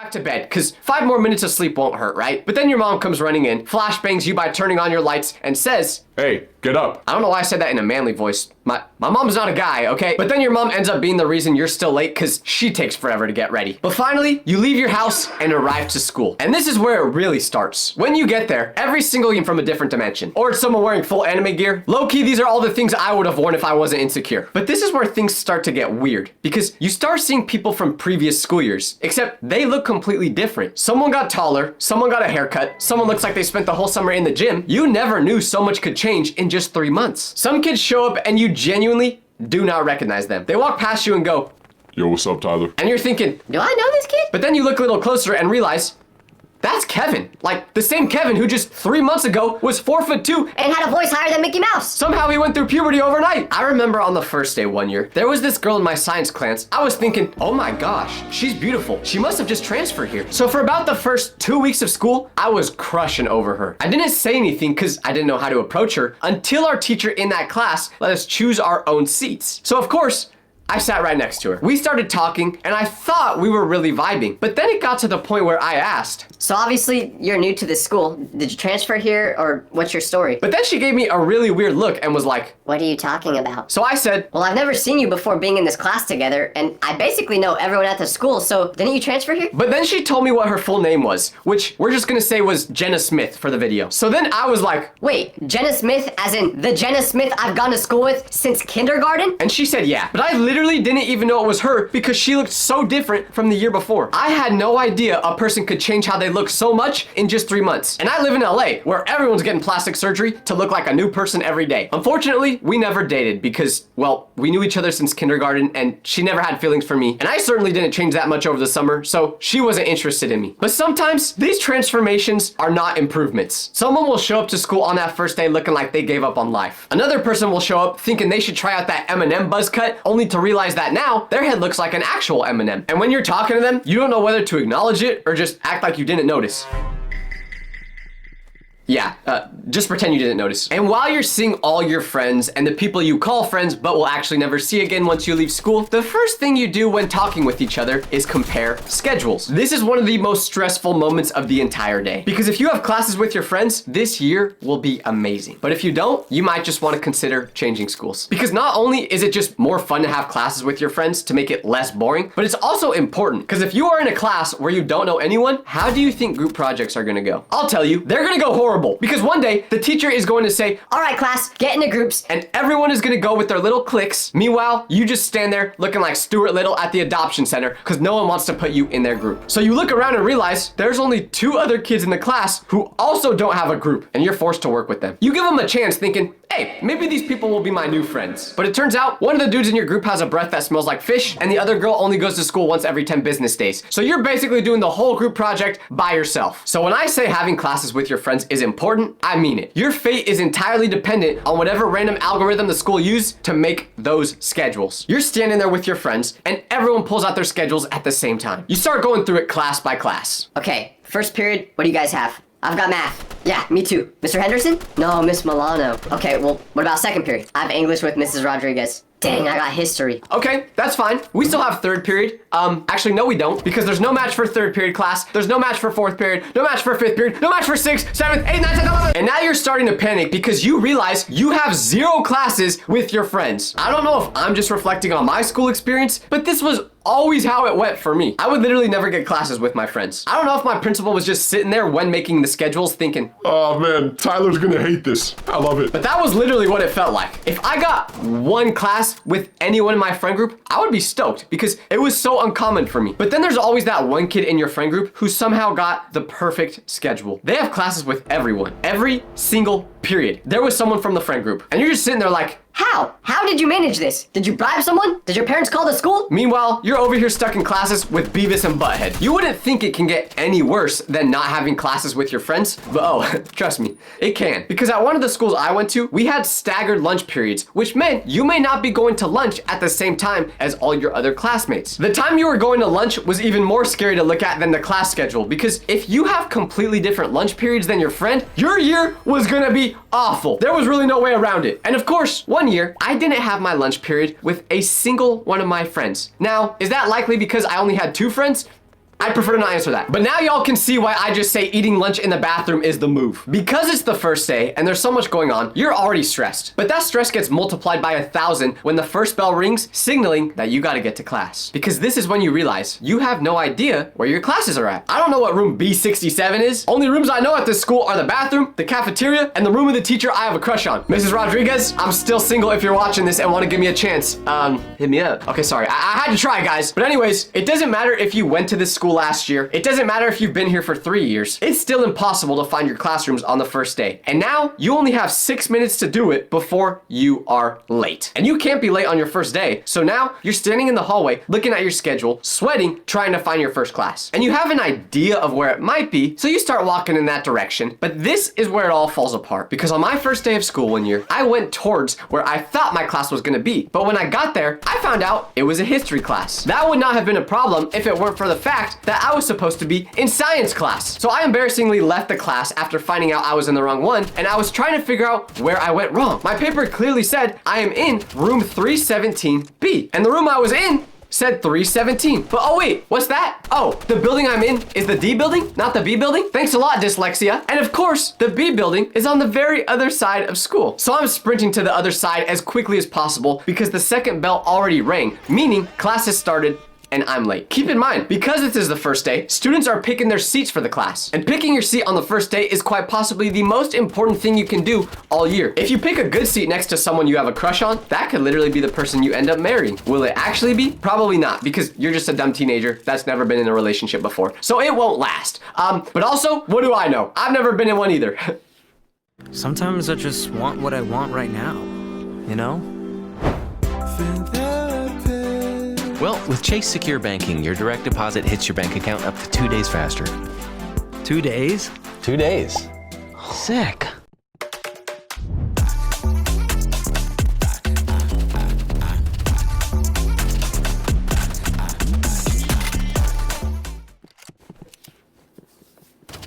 back to bed, because 5 more minutes of sleep won't hurt, right? But then your mom comes running in, flashbangs you by turning on your lights, and says, "Hey, get up." I don't know why I said that in a manly voice. My mom's not a guy, okay? But then your mom ends up being the reason you're still late because she takes forever to get ready. But finally, you leave your house and arrive to school. And this is where it really starts. When you get there, every single you from a different dimension. Or it's someone wearing full anime gear. Low-key, these are all the things I would have worn if I wasn't insecure. But this is where things start to get weird. Because you start seeing people from previous school years. Except they look completely different. Someone got taller, someone got a haircut, someone looks like they spent the whole summer in the gym. You never knew so much could change in just 3 months. Some kids show up and you genuinely do not recognize them. They walk past you and go, "Yo, what's up, Tyler?" And you're thinking, do I know this kid? But then you look a little closer and realize, that's Kevin. Like, the same Kevin who just 3 months ago was 4'2" and had a voice higher than Mickey Mouse. Somehow he went through puberty overnight. I remember on the first day one year, there was this girl in my science class. I was thinking, oh my gosh, she's beautiful. She must have just transferred here. So for about the first 2 weeks of school, I was crushing over her. I didn't say anything because I didn't know how to approach her until our teacher in that class let us choose our own seats. So of course, I sat right next to her. We started talking and I thought we were really vibing, but then it got to the point where I asked, so obviously you're new to this school. Did you transfer here or what's your story? But then she gave me a really weird look and was like, what are you talking about? So I said, well, I've never seen you before being in this class together and I basically know everyone at the school, so didn't you transfer here? But then she told me what her full name was, which we're just gonna say was Jenna Smith for the video. So then I was like, wait, Jenna Smith as in the Jenna Smith I've gone to school with since kindergarten? And she said yeah, but I literally didn't even know it was her because she looked so different from the year before. I had no idea a person could change how they look so much in just 3 months. And I live in LA where everyone's getting plastic surgery to look like a new person every day. Unfortunately, we never dated because, well, we knew each other since kindergarten and she never had feelings for me. And I certainly didn't change that much over the summer, so she wasn't interested in me. But sometimes these transformations are not improvements. Someone will show up to school on that first day looking like they gave up on life. Another person will show up thinking they should try out that Eminem buzz cut, only to realize that now their head looks like an actual Eminem. And when you're talking to them, you don't know whether to acknowledge it or just act like you didn't notice. Yeah, just pretend you didn't notice. And while you're seeing all your friends and the people you call friends but will actually never see again once you leave school, the first thing you do when talking with each other is compare schedules. This is one of the most stressful moments of the entire day. Because if you have classes with your friends, this year will be amazing. But if you don't, you might just want to consider changing schools. Because not only is it just more fun to have classes with your friends to make it less boring, but it's also important. Because if you are in a class where you don't know anyone, how do you think group projects are gonna go? I'll tell you, they're gonna go horrible. Because one day, the teacher is going to say, all right, class, get into groups. And everyone is gonna go with their little cliques. Meanwhile, you just stand there looking like Stuart Little at the adoption center because no one wants to put you in their group. So you look around and realize there's only 2 other kids in the class who also don't have a group and you're forced to work with them. You give them a chance thinking, hey, maybe these people will be my new friends. But it turns out one of the dudes in your group has a breath that smells like fish and the other girl only goes to school once every 10 business days. So you're basically doing the whole group project by yourself. So when I say having classes with your friends is important, I mean it. Your fate is entirely dependent on whatever random algorithm the school used to make those schedules. You're standing there with your friends and everyone pulls out their schedules at the same time. You start going through it class by class. Okay, first period, what do you guys have? I've got math. Yeah, me too. Mr. Henderson? No, Miss Milano. Okay, well, what about second period? I have English with Mrs. Rodriguez. Dang, I got history. Okay, that's fine. We still have third period. Actually, no, we don't, because there's no match for third period class. There's no match for fourth period, no match for fifth period, no match for sixth, seventh, eighth, ninth, 10th, 11th. And now you're starting to panic because you realize you have 0 classes with your friends. I don't know if I'm just reflecting on my school experience, but this was always how it went for me. I would literally never get classes with my friends. I don't know if my principal was just sitting there when making the schedules thinking, oh man, Tyler's gonna hate this. I love it. But that was literally what it felt like. If I got 1 class with anyone in my friend group, I would be stoked because it was so uncommon for me. But then there's always that one kid in your friend group who somehow got the perfect schedule. They have classes with everyone, every single period. There was someone from the friend group and you're just sitting there like, how? How did you manage this? Did you bribe someone? Did your parents call the school? Meanwhile, you're over here stuck in classes with Beavis and Butthead. You wouldn't think it can get any worse than not having classes with your friends, but oh, trust me, it can. Because at one of the schools I went to, we had staggered lunch periods, which meant you may not be going to lunch at the same time as all your other classmates. The time you were going to lunch was even more scary to look at than the class schedule, because if you have completely different lunch periods than your friend, your year was gonna be awful. There was really no way around it. And of course, one year, I didn't have my lunch period with a single one of my friends. Now, is that likely because I only had 2 friends? I prefer to not answer that. But now y'all can see why I just say eating lunch in the bathroom is the move. Because it's the first day and there's so much going on, you're already stressed. But that stress gets multiplied by 1,000 when the first bell rings, signaling that you gotta get to class. Because this is when you realize you have no idea where your classes are at. I don't know what room B67 is. Only rooms I know at this school are the bathroom, the cafeteria, and the room of the teacher I have a crush on. Mrs. Rodriguez, I'm still single if you're watching this and want to give me a chance. Hit me up. Okay, sorry. I had to try, guys. But anyways, it doesn't matter if you went to this school last year. It doesn't matter if you've been here for 3 years. It's still impossible to find your classrooms on the first day. And now you only have 6 minutes to do it before you are late. And you can't be late on your first day. So now you're standing in the hallway, looking at your schedule, sweating, trying to find your first class. And you have an idea of where it might be, so you start walking in that direction. But this is where it all falls apart. Because on my first day of school one year, I went towards where I thought my class was gonna be. But when I got there, I found out it was a history class. That would not have been a problem if it weren't for the fact that I was supposed to be in science class. So I embarrassingly left the class after finding out I was in the wrong one, and I was trying to figure out where I went wrong. My paper clearly said I am in room 317B, and the room I was in said 317. But oh wait, what's that? Oh, the building I'm in is the D building, not the B building? Thanks a lot, dyslexia. And of course, the B building is on the very other side of school. So I'm sprinting to the other side as quickly as possible because the second bell already rang, meaning classes started and I'm late. Keep in mind, because this is the first day, students are picking their seats for the class. And picking your seat on the first day is quite possibly the most important thing you can do all year. If you pick a good seat next to someone you have a crush on, that could literally be the person you end up marrying. Will it actually be? Probably not, because you're just a dumb teenager that's never been in a relationship before. So it won't last. But also, what do I know? I've never been in one either. Sometimes I just want what I want right now, you know? Well, with Chase Secure Banking, your direct deposit hits your bank account up to 2 days faster. 2 days? 2 days. Sick.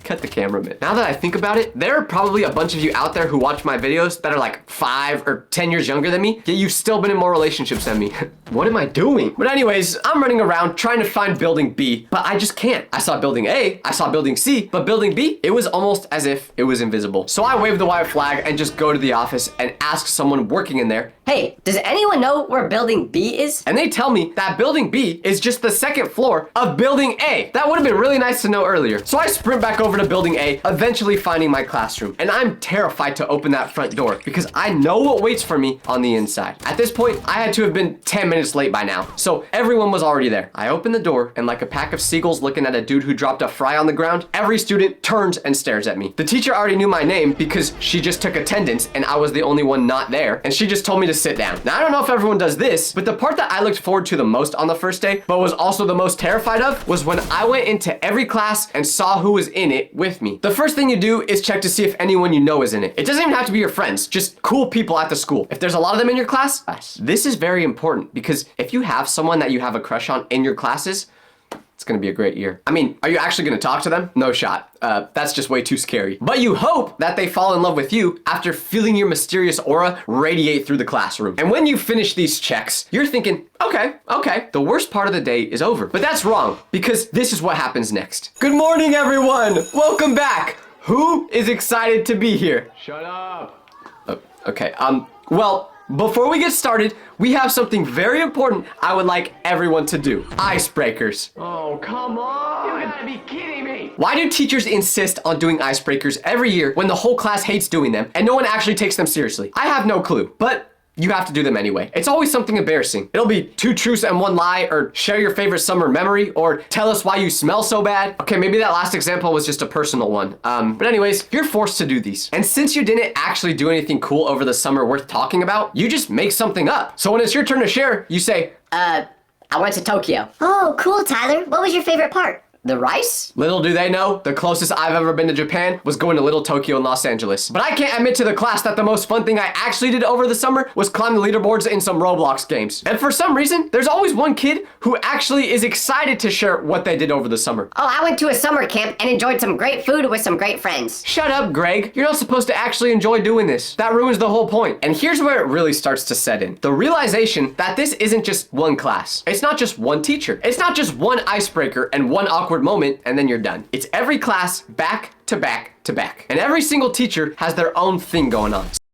Cut the cameraman. Now that I think about it, there are probably a bunch of you out there who watch my videos that are like 5 or 10 years younger than me, yet you've still been in more relationships than me. What am I doing? But anyways, I'm running around trying to find building B, but I just can't. I saw building A, I saw building C, but building B, it was almost as if it was invisible. So I wave the white flag and just go to the office and ask someone working in there, Hey, does anyone know where building B is? and they tell me that building B is just the second floor of building A. That would have been really nice to know earlier. So I sprint back over to building A, eventually finding my classroom. And I'm terrified to open that front door because I know what waits for me on the inside. At this point, I had to have been 10 minutes late by now. So everyone was already there. I open the door and like a pack of seagulls looking at a dude who dropped a fry on the ground, every student turns and stares at me. The teacher already knew my name because she just took attendance and I was the only one not there. And she just told me to sit down. Now, I don't know if everyone does this, but the part that I looked forward to the most on the first day, but was also the most terrified of, was when I went into every class and saw who was in it with me. The first thing you do is check to see if anyone you know is in it. It doesn't even have to be your friends, just cool people at the school. If there's a lot of them in your class, this is very important because if you have someone that you have a crush on in your classes, it's gonna be a great year. I mean, are you actually gonna talk to them? No shot. That's just way too scary. But you hope that they fall in love with you after feeling your mysterious aura radiate through the classroom. And when you finish these checks, you're thinking, okay, the worst part of the day is over. But that's wrong, because this is what happens next. Good morning, everyone. Welcome back. Who is excited to be here? Shut up. Okay, well, before we get started, we have something very important I would like everyone to do. Icebreakers. Oh, come on. You gotta be kidding me. Why do teachers insist on doing icebreakers every year when the whole class hates doing them and no one actually takes them seriously? I have no clue, but you have to do them anyway. It's always something embarrassing. It'll be 2 truths and 1 lie, or share your favorite summer memory, or tell us why you smell so bad. Okay, maybe that last example was just a personal one. But anyways, you're forced to do these. And since you didn't actually do anything cool over the summer worth talking about, you just make something up. So when it's your turn to share, you say, I went to Tokyo. Oh, cool, Tyler. What was your favorite part? The rice? little do they know, the closest I've ever been to Japan was going to Little Tokyo in Los Angeles. But I can't admit to the class that the most fun thing I actually did over the summer was climb the leaderboards in some Roblox games. And for some reason, there's always one kid who actually is excited to share what they did over the summer. Oh, I went to a summer camp and enjoyed some great food with some great friends. Shut up, Greg. You're not supposed to actually enjoy doing this. That ruins the whole point. And here's where it really starts to set in. The realization that this isn't just one class. It's not just one teacher. It's not just one icebreaker and one awkward awkward moment, and then you're done. It's every class back to back to back. And every single teacher has their own thing going on.